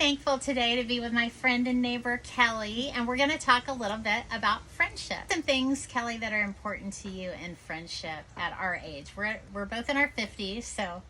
thankful today to be with my friend and neighbor Kelly, and we're going to talk a little bit about friendship. Some things, Kelly, that are important to you in friendship at our age. We're both in our 50s, so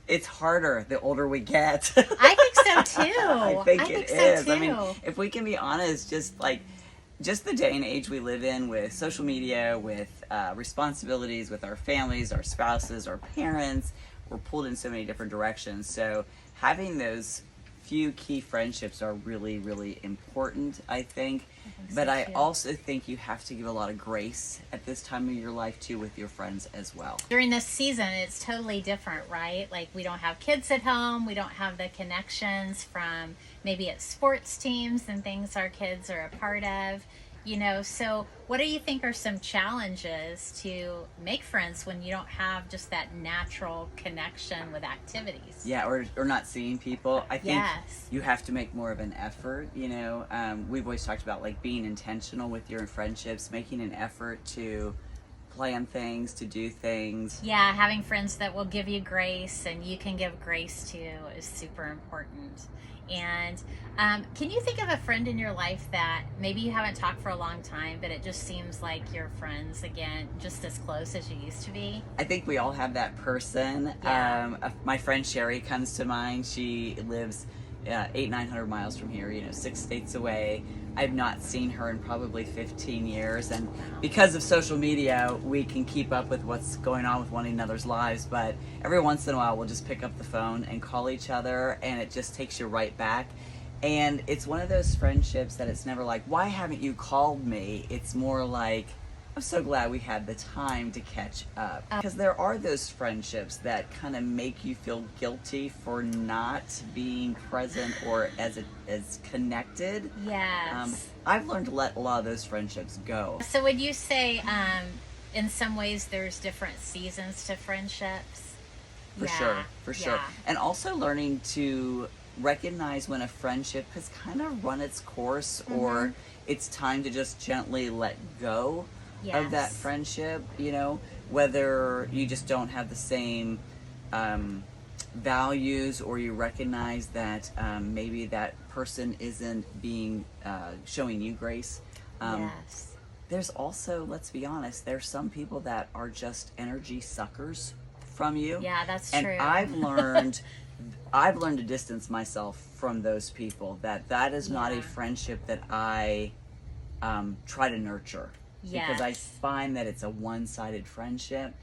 It's harder the older we get. I think so too. I think it is. Too. I mean, if we can be honest, just the day and age we live in with social media, with responsibilities with our families, our spouses, our parents, we're pulled in so many different directions. So having those few key friendships are really, really important, I think. But I also think you have to give a lot of grace at this time of your life too with your friends as well. During this season, it's totally different, right? Like, we don't have kids at home. We don't have the connections from maybe at sports teams and things our kids are a part of. So what do you think are some challenges to make friends when you don't have just that natural connection with activities? Yeah, or not seeing people. I think Yes. you have to make more of an effort, We've always talked about like being intentional with your friendships, making an effort to plan things, to do things. Yeah, having friends that will give you grace and you can give grace to is super important. And can you think of a friend in your life that maybe you haven't talked for a long time, but it just seems like you're friends again, just as close as you used to be? I think we all have that person. Yeah. My friend Sherry comes to mind. She lives 900 miles from here, 6 states away. I've not seen her in probably 15 years, and because of social media, we can keep up with what's going on with one another's lives, but every once in a while we'll just pick up the phone and call each other, and it just takes you right back. And it's one of those friendships that it's never like, why haven't you called me? It's more like, I'm so glad we had the time to catch up. Because there are those friendships that kind of make you feel guilty for not being present or as connected. Yes. I've learned to let a lot of those friendships go. So would you say in some ways there's different seasons to friendships? For sure. Yeah. And also learning to recognize when a friendship has kind of run its course, or it's time to just gently let go of that Yes. friendship, whether you just don't have the same values, or you recognize that maybe that person isn't showing you grace. Yes. There's also, let's be honest, there's some people that are just energy suckers from you. Yeah, that's And true. I've learned to distance myself from those people. That is not a Yeah. friendship that I try to nurture. Because I Yes. find that it's a one-sided friendship.